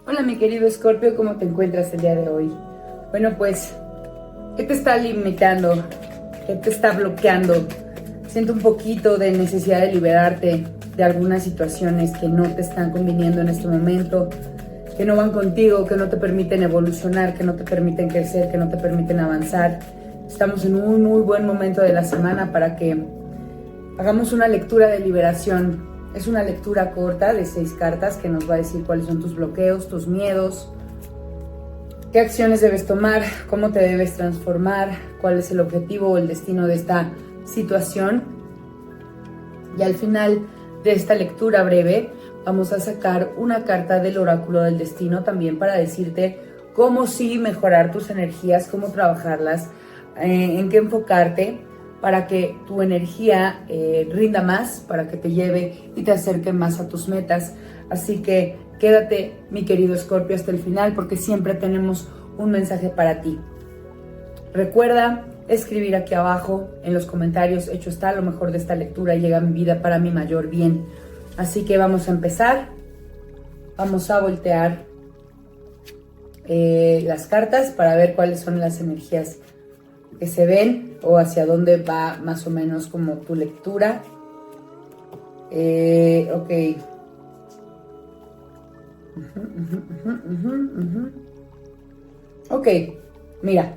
Hola mi querido Escorpio, ¿cómo te encuentras el día de hoy? Bueno, pues, ¿qué te está limitando? ¿Qué te está bloqueando? Siento un poquito de necesidad de liberarte de algunas situaciones que no te están conviniendo en este momento, que no van contigo, que no te permiten evolucionar, que no te permiten crecer, que no te permiten avanzar. Estamos en un muy buen momento de la semana para que hagamos una lectura de liberación. Es una lectura corta de 6 cartas que nos va a decir cuáles son tus bloqueos, tus miedos, qué acciones debes tomar, cómo te debes transformar, cuál es el objetivo o el destino de esta situación. Y al final de esta lectura breve vamos a sacar una carta del oráculo del destino también para decirte cómo sí mejorar tus energías, cómo trabajarlas, en qué enfocarte para que tu energía rinda más, para que te lleve y te acerque más a tus metas. Así que quédate, mi querido Escorpio, hasta el final porque siempre tenemos un mensaje para ti. Recuerda escribir aquí abajo en los comentarios: hecho está, lo mejor de esta lectura llega a mi vida para mi mayor bien. Así que vamos a empezar. Vamos a voltear las cartas para ver cuáles son las energías que se ven o hacia dónde va más o menos como tu lectura. Ok. Ok, mira.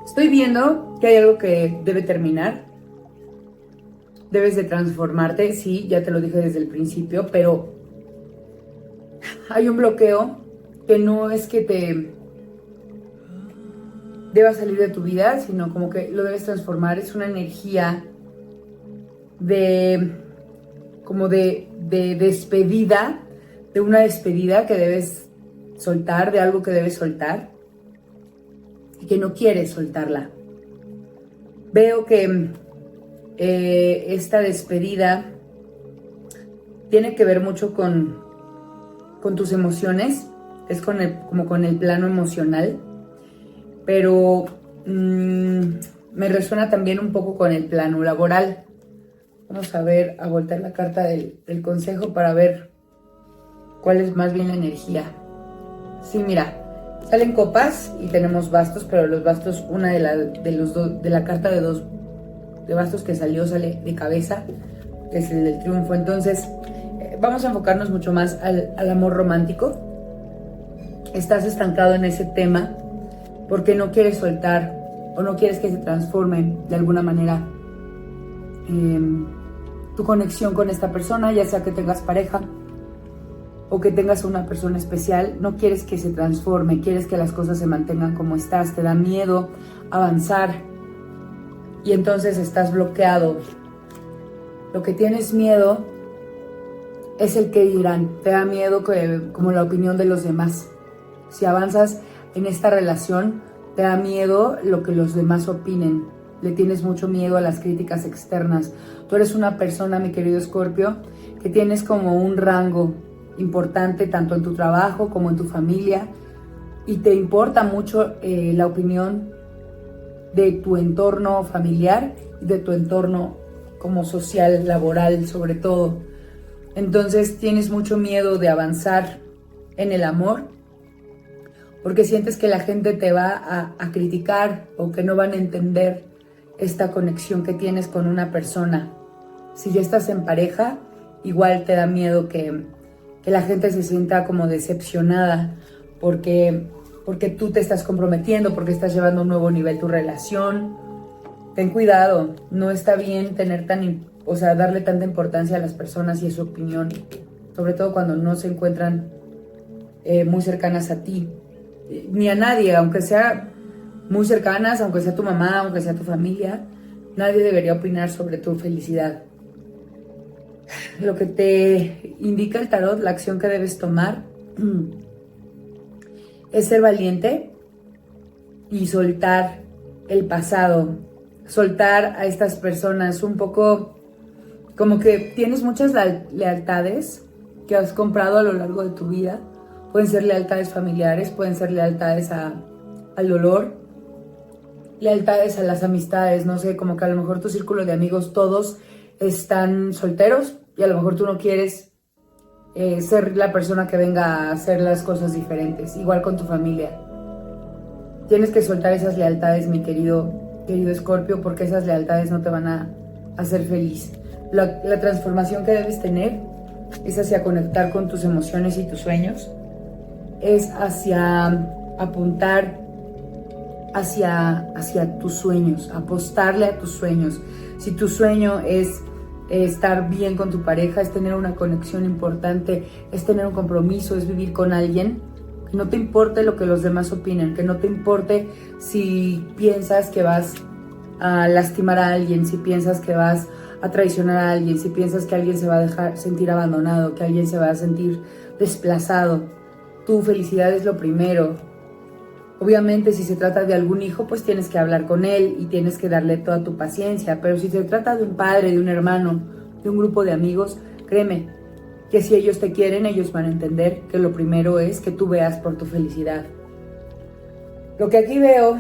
Estoy viendo que hay algo que debe terminar. Debes de transformarte, sí, ya te lo dije desde el principio, pero hay un bloqueo que no es que te deba salir de tu vida, sino como que lo debes transformar. Es una energía de como de despedida, de una despedida que debes soltar, de algo que debes soltar y que no quieres soltarla. Veo que esta despedida tiene que ver mucho con tus emociones, es como con el plano emocional, pero me resuena también un poco con el plano laboral. Vamos a ver, a voltear la carta del consejo para ver cuál es más bien la energía. Sí, mira, salen copas y tenemos bastos, pero los bastos, una de la carta de bastos que sale de cabeza, que es el del triunfo. Entonces, vamos a enfocarnos mucho más al amor romántico. Estás estancado en ese tema porque no quieres soltar o no quieres que se transforme de alguna manera tu conexión con esta persona, ya sea que tengas pareja o que tengas una persona especial. No quieres que se transforme, quieres que las cosas se mantengan como estás, te da miedo avanzar y entonces estás bloqueado. Lo que tienes miedo es el que dirán, te da miedo como la opinión de los demás. Si avanzas en esta relación, te da miedo lo que los demás opinen, le tienes mucho miedo a las críticas externas. Tú eres una persona, mi querido Escorpio, que tienes como un rango importante tanto en tu trabajo como en tu familia y te importa mucho la opinión de tu entorno familiar y de tu entorno como social, laboral sobre todo. Entonces tienes mucho miedo de avanzar en el amor porque sientes que la gente te va a criticar o que no van a entender esta conexión que tienes con una persona. Si ya estás en pareja, igual te da miedo que la gente se sienta como decepcionada porque tú te estás comprometiendo, porque estás llevando a un nuevo nivel tu relación. Ten cuidado, no está bien darle tanta importancia a las personas y a su opinión, sobre todo cuando no se encuentran muy cercanas a ti, ni a nadie, aunque sea muy cercanas, aunque sea tu mamá, aunque sea tu familia. Nadie debería opinar sobre tu felicidad. Lo que te indica el tarot, la acción que debes tomar, es ser valiente y soltar el pasado, soltar a estas personas. Un poco como que tienes muchas lealtades que has comprado a lo largo de tu vida. Pueden ser lealtades familiares, pueden ser lealtades al dolor, lealtades a las amistades, no sé, como que a lo mejor tu círculo de amigos todos están solteros y a lo mejor tú no quieres ser la persona que venga a hacer las cosas diferentes, igual con tu familia. Tienes que soltar esas lealtades, mi querido Escorpio, porque esas lealtades no te van a hacer feliz. La transformación que debes tener es hacia conectar con tus emociones y tus sueños, es hacia apuntar hacia tus sueños, apostarle a tus sueños. Si tu sueño es estar bien con tu pareja, es tener una conexión importante, es tener un compromiso, es vivir con alguien, que no te importe lo que los demás opinen, que no te importe si piensas que vas a lastimar a alguien, si piensas que vas a traicionar a alguien, si piensas que alguien se va a dejar sentir abandonado, que alguien se va a sentir desplazado. Tu felicidad es lo primero. Obviamente, si se trata de algún hijo, pues tienes que hablar con él y tienes que darle toda tu paciencia. Pero si se trata de un padre, de un hermano, de un grupo de amigos, créeme que si ellos te quieren, ellos van a entender que lo primero es que tú veas por tu felicidad. Lo que aquí veo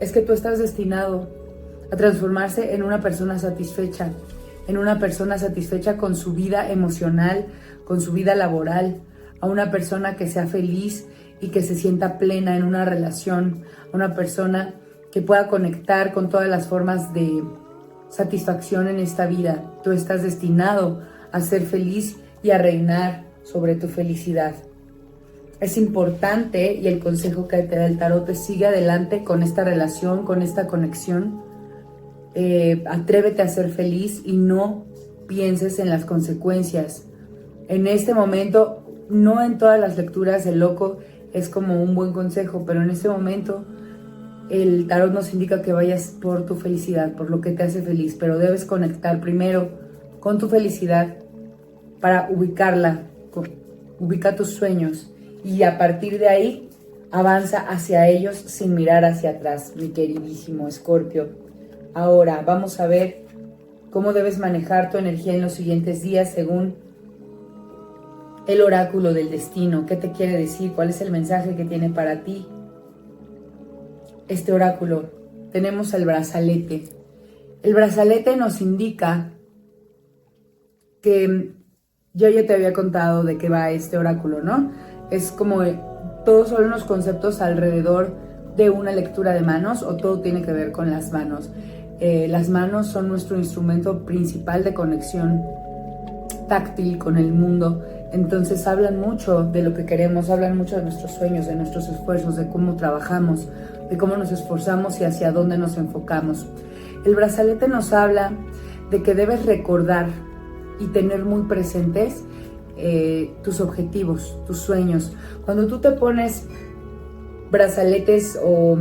es que tú estás destinado a transformarse en una persona satisfecha, con su vida emocional, con su vida laboral, a una persona que sea feliz y que se sienta plena en una relación, una persona que pueda conectar con todas las formas de satisfacción en esta vida. Tú estás destinado a ser feliz y a reinar sobre tu felicidad. Es importante, y el consejo que te da el tarot es: sigue adelante con esta relación, con esta conexión. Atrévete a ser feliz y no pienses en las consecuencias. En este momento, no en todas las lecturas el loco es como un buen consejo, pero en este momento el tarot nos indica que vayas por tu felicidad, por lo que te hace feliz, pero debes conectar primero con tu felicidad para ubicarla. Ubica tus sueños y a partir de ahí avanza hacia ellos sin mirar hacia atrás, mi queridísimo Escorpio. Ahora vamos a ver cómo debes manejar tu energía en los siguientes días según el oráculo del destino. ¿Qué te quiere decir? ¿Cuál es el mensaje que tiene para ti este oráculo? Tenemos el brazalete. El brazalete nos indica que yo ya te había contado de qué va este oráculo, ¿no? Es como todos son los conceptos alrededor de una lectura de manos, o todo tiene que ver con las manos. Las manos son nuestro instrumento principal de conexión táctil con el mundo. Entonces hablan mucho de lo que queremos, hablan mucho de nuestros sueños, de nuestros esfuerzos, de cómo trabajamos, de cómo nos esforzamos y hacia dónde nos enfocamos. El brazalete nos habla de que debes recordar y tener muy presentes tus objetivos, tus sueños. Cuando tú te pones brazaletes o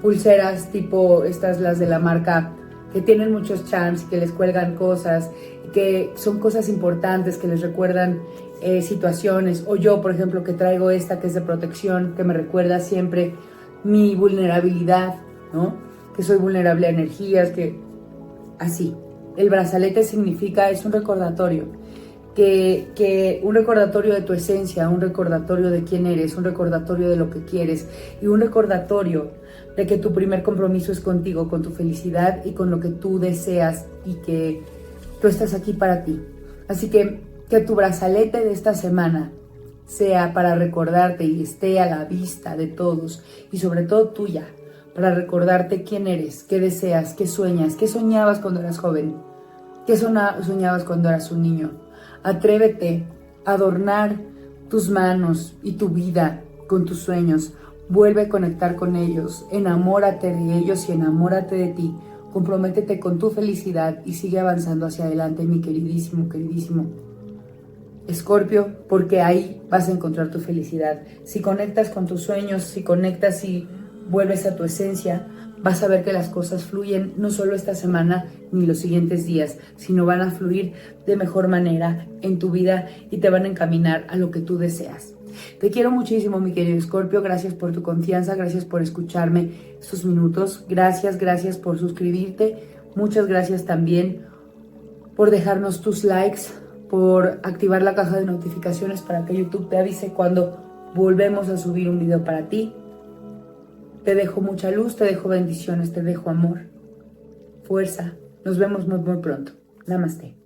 pulseras tipo estas, las de la marca, que tienen muchos charms, que les cuelgan cosas, que son cosas importantes, que les recuerdan situaciones, o yo, por ejemplo, que traigo esta que es de protección, que me recuerda siempre mi vulnerabilidad, ¿no? Que soy vulnerable a energías, que así. El brazalete significa, es un recordatorio, que un recordatorio de tu esencia, un recordatorio de quién eres, un recordatorio de lo que quieres y un recordatorio de que tu primer compromiso es contigo, con tu felicidad y con lo que tú deseas y que tú estás aquí para ti. Así que tu brazalete de esta semana sea para recordarte y esté a la vista de todos y sobre todo tuya, para recordarte quién eres, qué deseas, qué sueñas, qué soñabas cuando eras joven, qué soñabas cuando eras un niño. Atrévete a adornar tus manos y tu vida con tus sueños. Vuelve a conectar con ellos, enamórate de ellos y enamórate de ti. Comprométete con tu felicidad y sigue avanzando hacia adelante, mi queridísimo Escorpio, porque ahí vas a encontrar tu felicidad. Si conectas con tus sueños, si conectas y vuelves a tu esencia, vas a ver que las cosas fluyen no solo esta semana ni los siguientes días, sino van a fluir de mejor manera en tu vida y te van a encaminar a lo que tú deseas. Te quiero muchísimo, mi querido Escorpio. Gracias por tu confianza, gracias por escucharme estos minutos. Gracias por suscribirte. Muchas gracias también por dejarnos tus likes, por activar la caja de notificaciones para que YouTube te avise cuando volvemos a subir un video para ti. Te dejo mucha luz, te dejo bendiciones, te dejo amor, fuerza. Nos vemos muy pronto. Namaste.